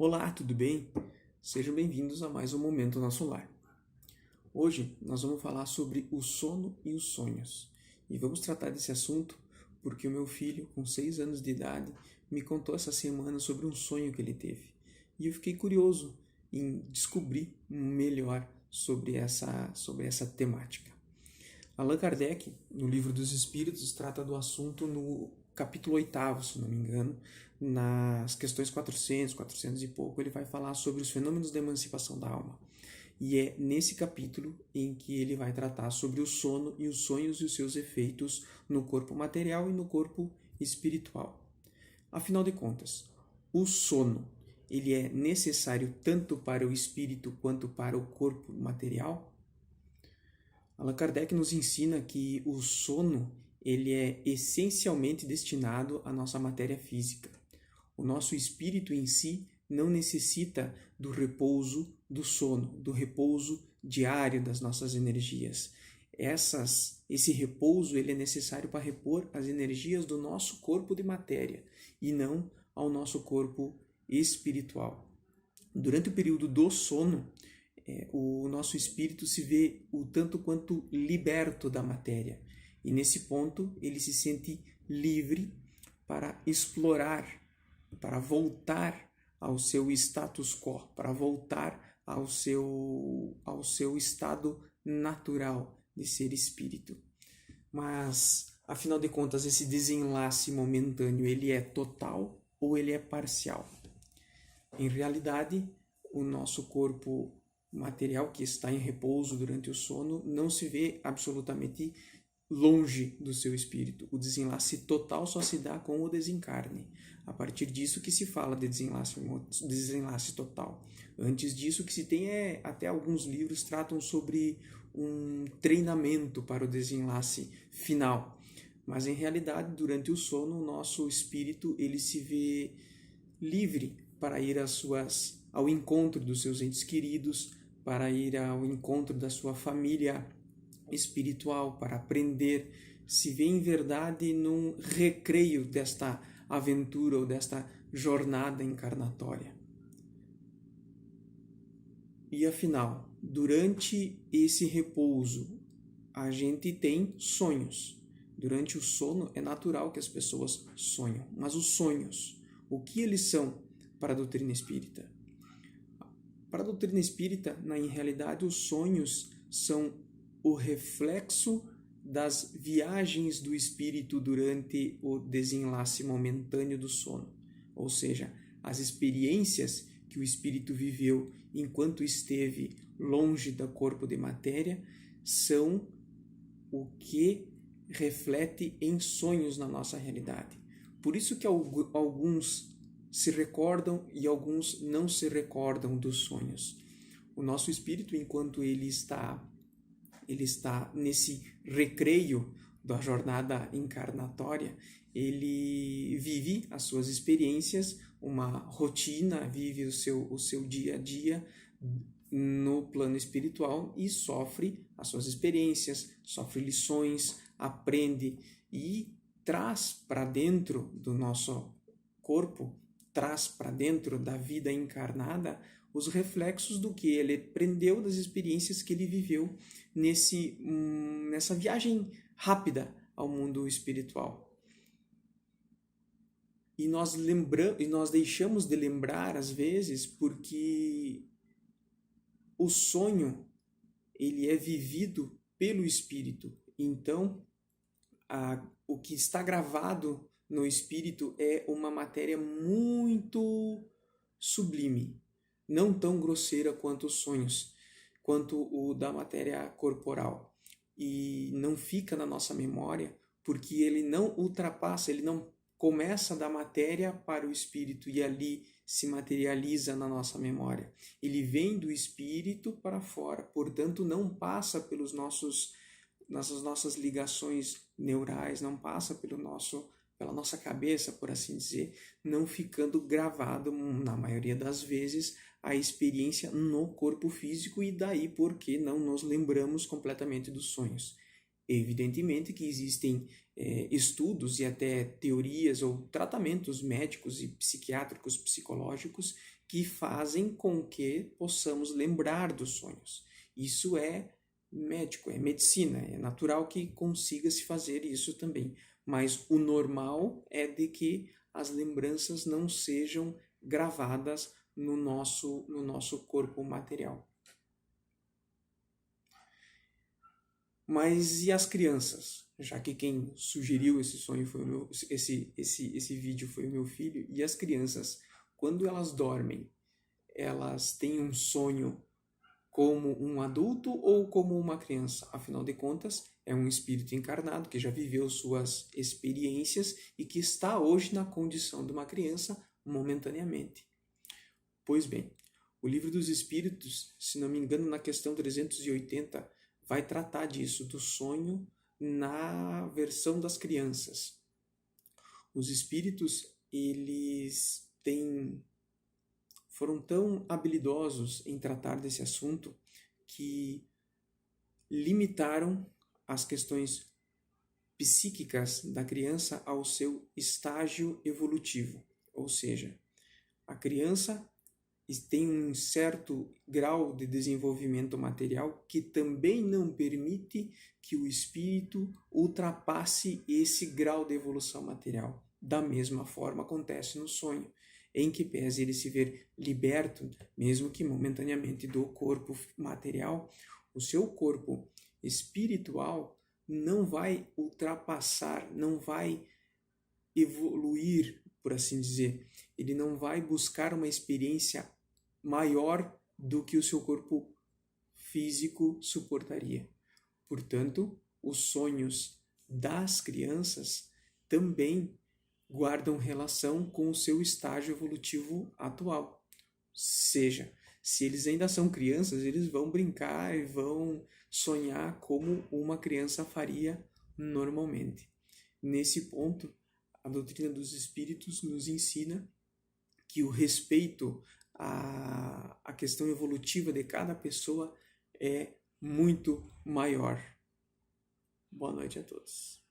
Olá, tudo bem? Sejam bem-vindos a mais um Momento Nosso Lar. Hoje nós vamos falar sobre o sono e os sonhos. E vamos tratar desse assunto porque o meu filho, com 6 anos de idade, me contou essa semana sobre um sonho que ele teve. E eu fiquei curioso em descobrir melhor sobre essa temática. Allan Kardec, no Livro dos Espíritos, trata do assunto no capítulo 8º, se não me engano, nas questões 400 e pouco, ele vai falar sobre os fenômenos da emancipação da alma. E é nesse capítulo em que ele vai tratar sobre o sono e os sonhos e os seus efeitos no corpo material e no corpo espiritual. Afinal de contas, o sono, ele é necessário tanto para o espírito quanto para o corpo material? Allan Kardec nos ensina que o sono ele é essencialmente destinado à nossa matéria física. O nosso espírito em si não necessita do repouso do sono, do repouso diário das nossas energias. Esse repouso ele é necessário para repor as energias do nosso corpo de matéria e não ao nosso corpo espiritual. Durante o período do sono, o nosso espírito se vê o tanto quanto liberto da matéria. E nesse ponto ele se sente livre para explorar, para voltar ao seu status quo, para voltar ao seu estado natural de ser espírito. Mas, afinal de contas, esse desenlace momentâneo, ele é total ou ele é parcial? Em realidade, o nosso corpo material que está em repouso durante o sono não se vê absolutamente longe do seu espírito. O desenlace total só se dá com o desencarne. A partir disso que se fala de desenlace total. Antes disso, o que se tem até alguns livros tratam sobre um treinamento para o desenlace final. Mas em realidade, durante o sono, o nosso espírito ele se vê livre para ir ao encontro dos seus entes queridos, para ir ao encontro da sua família espiritual, para aprender, se vê em verdade num recreio desta aventura ou desta jornada encarnatória. E afinal, durante esse repouso, a gente tem sonhos. Durante o sono é natural que as pessoas sonham, mas os sonhos, o que eles são para a doutrina espírita? Para a doutrina espírita, em realidade, os sonhos são o reflexo das viagens do espírito durante o desenlace momentâneo do sono, ou seja, as experiências que o espírito viveu enquanto esteve longe do corpo de matéria são o que reflete em sonhos na nossa realidade. Por isso que alguns se recordam e alguns não se recordam dos sonhos. O nosso espírito, enquanto ele está nesse recreio da jornada encarnatória, ele vive as suas experiências, uma rotina, vive o seu dia a dia no plano espiritual e sofre as suas experiências, sofre lições, aprende e traz para dentro do nosso corpo, traz para dentro da vida encarnada os reflexos do que ele aprendeu das experiências que ele viveu nessa viagem rápida ao mundo espiritual. E nós deixamos de lembrar às vezes porque o sonho ele é vivido pelo espírito. Então, o que está gravado no espírito é uma matéria muito sublime, não tão grosseira quanto os sonhos, quanto o da matéria corporal. E não fica na nossa memória porque ele não ultrapassa, ele não começa da matéria para o espírito e ali se materializa na nossa memória. Ele vem do espírito para fora, portanto não passa pelas nossas ligações neurais, não passa pela nossa cabeça, por assim dizer, não ficando gravado, na maioria das vezes, a experiência no corpo físico e daí porque não nos lembramos completamente dos sonhos. Evidentemente que existem estudos e até teorias ou tratamentos médicos e psiquiátricos, psicológicos que fazem com que possamos lembrar dos sonhos. Isso é médico, é medicina, é natural que consiga se fazer isso também. Mas o normal é de que as lembranças não sejam gravadas no nosso corpo material. Mas e as crianças? Já que quem sugeriu esse sonho foi esse vídeo foi o meu filho. E as crianças, quando elas dormem, elas têm um sonho como um adulto ou como uma criança? Afinal de contas, é um espírito encarnado que já viveu suas experiências e que está hoje na condição de uma criança momentaneamente. Pois bem, o Livro dos Espíritos, se não me engano, na questão 380, vai tratar disso, do sonho na versão das crianças. Os espíritos, eles foram tão habilidosos em tratar desse assunto que limitaram as questões psíquicas da criança ao seu estágio evolutivo. Ou seja, a criança tem um certo grau de desenvolvimento material que também não permite que o espírito ultrapasse esse grau de evolução material. Da mesma forma acontece no sonho, em que pese ele se ver liberto, mesmo que momentaneamente, do corpo material, o seu corpo espiritual não vai ultrapassar, não vai evoluir, por assim dizer. Ele não vai buscar uma experiência maior do que o seu corpo físico suportaria. Portanto, os sonhos das crianças também guardam relação com o seu estágio evolutivo atual. Seja, se eles ainda são crianças, eles vão brincar e vão sonhar como uma criança faria normalmente. Nesse ponto, a doutrina dos espíritos nos ensina que o respeito à questão evolutiva de cada pessoa é muito maior. Boa noite a todos.